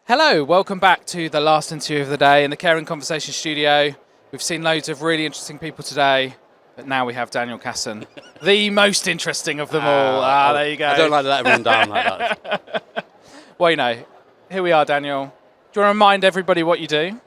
Hello, welcome back to the last interview of the day in the Care and Conversation studio. We've seen loads of really interesting people today, but now we have Daniel Casson, the most interesting of them all. There you go. I don't like to let everyone down like that. Well, here we are, Daniel. Do you want to remind everybody what you do?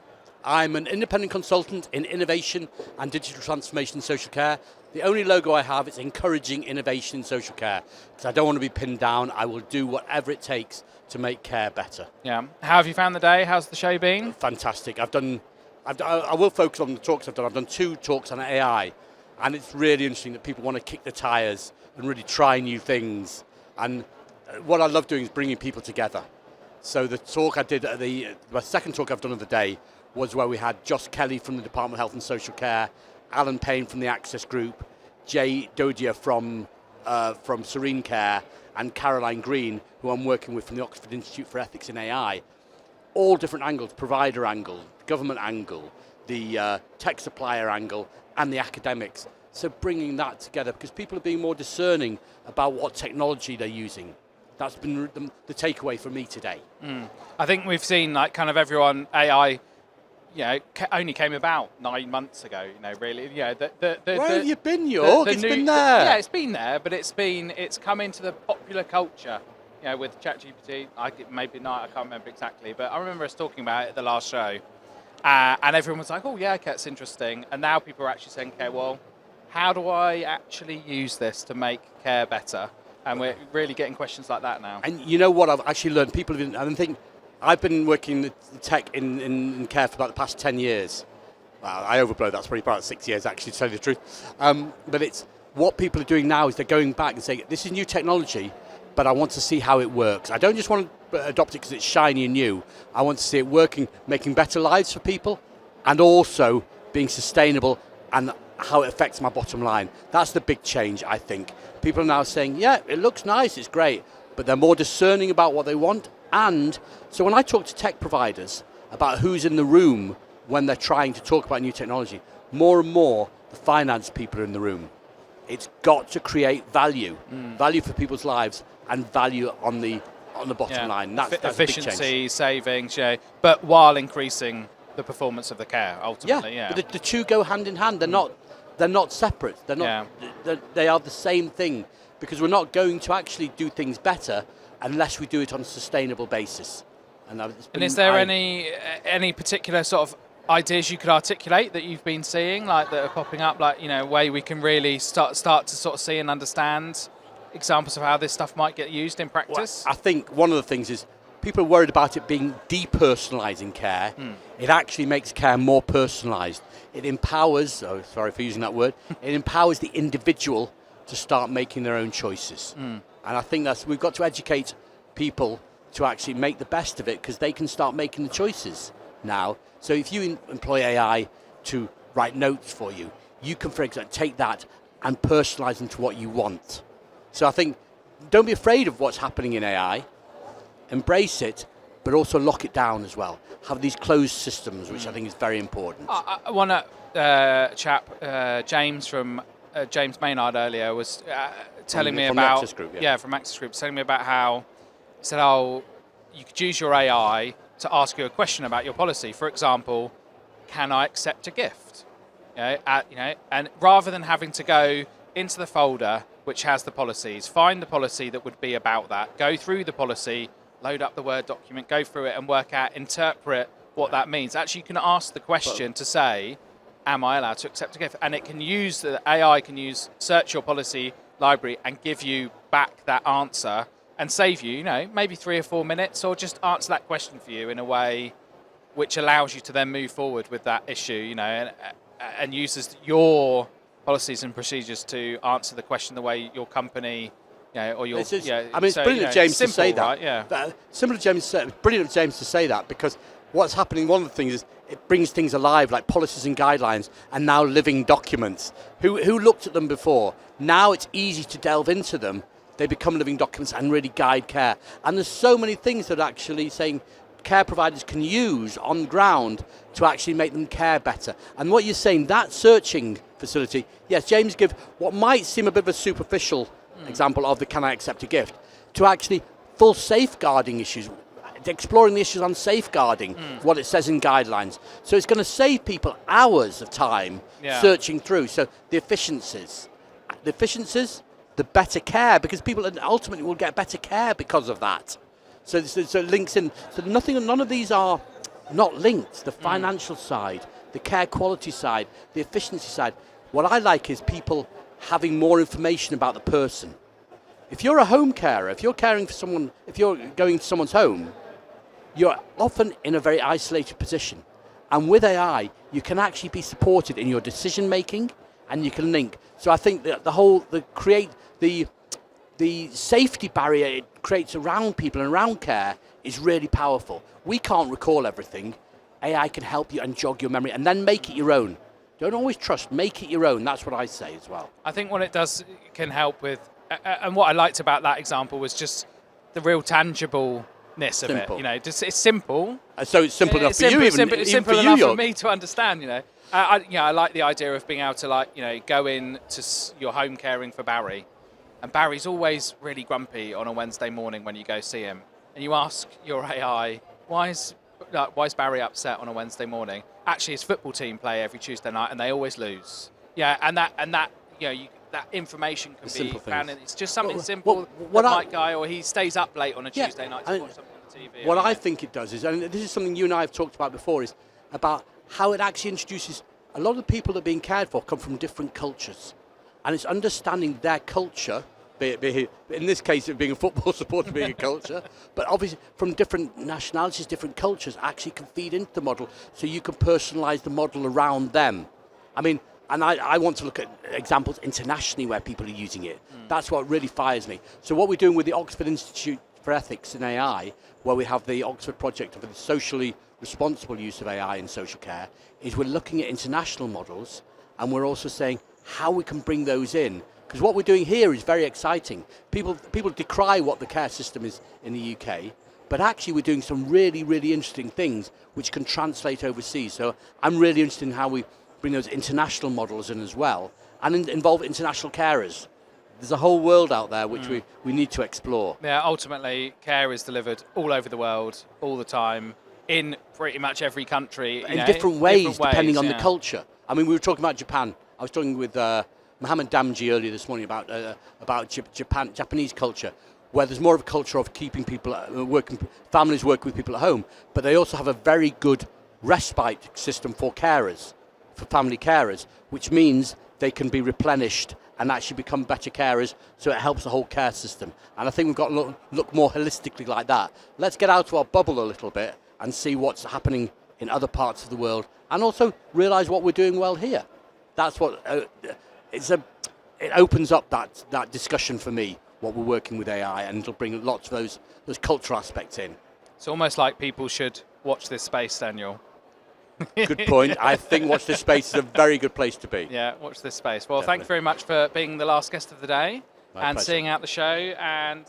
I'm an independent consultant in innovation and digital transformation in social care. The only logo I have is encouraging innovation in social care, because I don't want to be pinned down. I will do whatever it takes to make care better. Yeah. How have you found the day? How's the show been? Fantastic. I will focus on the talks I've done. I've done 2 talks on AI, and it's really interesting that people want to kick the tires and really try new things. And what I love doing is bringing people together. So the talk I did, my second talk I've done of the day, was where we had Josh Kelly from the Department of Health and Social Care, Alan Payne from the Access Group, Jay Dodia from Serene Care, and Caroline Green, who I'm working with from the Oxford Institute for Ethics in AI. All different angles: provider angle, government angle, the tech supplier angle, and the academics. So bringing that together, because people are being more discerning about what technology they're using. That's been the takeaway for me today. I think we've seen everyone, AI only came about 9 months ago. Really, Where have you been, York? It's been there. Yeah, it's been there, but it's come into the popular culture. With ChatGPT, maybe not. I can't remember exactly, but I remember us talking about it at the last show, and everyone was like, "Oh yeah, okay, it's interesting." And now people are actually saying, "Okay, well, how do I actually use this to make care better?" And we're really getting questions like that now. And you know what I've actually learned? People have been, I've been working the tech in care for about the past 10 years. Well, I overblow, that's probably about 6 years actually, to tell you the truth. But it's what people are doing now is they're going back and saying, this is new technology, but I want to see how it works. I don't just want to adopt it because it's shiny and new. I want to see it working, making better lives for people, and also being sustainable and how it affects my bottom line. That's the big change, I think. People are now saying, yeah, it looks nice, it's great, but they're more discerning about what they want. And so when I talk to tech providers about who's in the room when they're trying to talk about new technology, more and more the finance people are in the room. It's got to create value, value for people's lives, and value on the bottom line. That's efficiency, a big change. savings, but while increasing the performance of the care ultimately. Yeah. But the two go hand in hand. They're not separate. They're not. They are the same thing, because we're not going to actually do things better unless we do it on a sustainable basis. And is there any particular sort of ideas you could articulate that you've been seeing, that are popping up, way we can really start to sort of see and understand examples of how this stuff might get used in practice? Well, I think one of the things is people are worried about it being depersonalising care. It actually makes care more personalised. It empowers, sorry for using that word, it empowers the individual to start making their own choices. And I think we've got to educate people to actually make the best of it, because they can start making the choices now. So if you employ AI to write notes for you, you can, for example, take that and personalise them to what you want. So I think, don't be afraid of what's happening in AI. Embrace it, but also lock it down as well. Have these closed systems, which I think is very important. One chap, James from James Maynard earlier, was telling me about Access Group, from Access Group, telling me about how he said, you could use your AI to ask you a question about your policy. For example, can I accept a gift? And rather than having to go into the folder which has the policies, find the policy that would be about that, go through the policy, load up the Word document, go through it and interpret what that means. Actually, you can ask the question to say, am I allowed to accept a gift? And it can the AI can search your policy library and give you back that answer and save you, maybe 3 or 4 minutes, or just answer that question for you in a way which allows you to then move forward with that issue, and uses your policies and procedures to answer the question the way your company, or your... it's brilliant of James to say that. Right? Yeah. Simple of James, brilliant of James to say that, because what's happening, one of the things is it brings things alive, like policies and guidelines, and now living documents. Who looked at them before? Now it's easy to delve into them. They become living documents and really guide care. And there's so many things that actually saying care providers can use on ground to actually make them care better. And what you're saying, that searching facility, yes, James give what might seem a bit of a superficial example of the can I accept a gift, to actually full safeguarding issues. exploring the issues on safeguarding, what it says in guidelines. So it's going to save people hours of time searching through. So the efficiencies, the better care, because people ultimately will get better care because of that. So it links in. So none of these are not linked. The financial side, the care quality side, the efficiency side. What I like is people having more information about the person. If you're a home carer, if you're caring for someone, if you're going to someone's home, you're often in a very isolated position. And with AI, you can actually be supported in your decision making, and you can link. So I think that the safety barrier it creates around people and around care is really powerful. We can't recall everything. AI can help you and jog your memory, and then make it your own. Don't always trust, make it your own. That's what I say as well. I think what it does can help with, and what I liked about that example was just the real tangibleness of it. You know, just it's simple. So it's simple enough for you, it's simple enough you, for me to understand. You know, I like the idea of being able to go in to your home caring for Barry, and Barry's always really grumpy on a Wednesday morning when you go see him, and you ask your AI, why is Barry upset on a Wednesday morning? Actually, his football team play every Tuesday night, and they always lose. Yeah, and that that information can be found. It's just something simple. Or he stays up late on a Tuesday night to watch something on the TV. What I think it does is, and this is something you and I have talked about before, is about how it actually introduces a lot of the people that are being cared for come from different cultures, and it's understanding their culture. In this case, it being a football supporter being a culture, but obviously from different nationalities, different cultures actually can feed into the model, so you can personalise the model around them. I mean, and I want to look at examples internationally where people are using it. That's what really fires me. So what we're doing with the Oxford Institute for Ethics in AI, where we have the Oxford project for the socially responsible use of AI in social care, is we're looking at international models, and we're also saying how we can bring those in. Because what we're doing here is very exciting. People decry what the care system is in the UK, but actually we're doing some really, really interesting things which can translate overseas. So I'm really interested in how we bring those international models in as well, and involve international carers. There's a whole world out there which we need to explore. Yeah, ultimately, care is delivered all over the world, all the time, in pretty much every country. In different ways, depending on the culture. I mean, we were talking about Japan. I was talking with Mohammed Damji earlier this morning about Japanese culture, where there's more of a culture of keeping people families working with people at home, but they also have a very good respite system for carers, for family carers, which means they can be replenished and actually become better carers, so it helps the whole care system. And I think we've got to look more holistically like that. Let's get out of our bubble a little bit and see what's happening in other parts of the world, and also realise what we're doing well here. That's what it opens up that discussion for me, what we're working with AI, and it'll bring lots of those cultural aspects in. It's almost like people should watch this space, Daniel. Good point. I think Watch This Space is a very good place to be. Yeah, watch this space. Well, thank you very much for being the last guest of the day and seeing out the show. And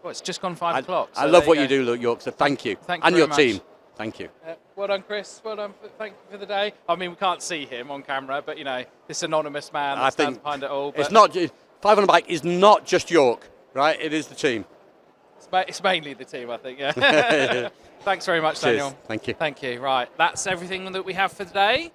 it's just gone 5 o'clock. So I love what you do, York, so thank you. Thank you and your very team. much. Thank you. Well done, Chris. Well done. Thank you for the day. I mean, we can't see him on camera, but, this anonymous man that stands behind it all. But it's not 5 on a Bike is not just York, right? It is the team. It's mainly the team, I think, yeah. Thanks very much, Daniel. Cheers. Thank you. Thank you. Right, that's everything that we have for today.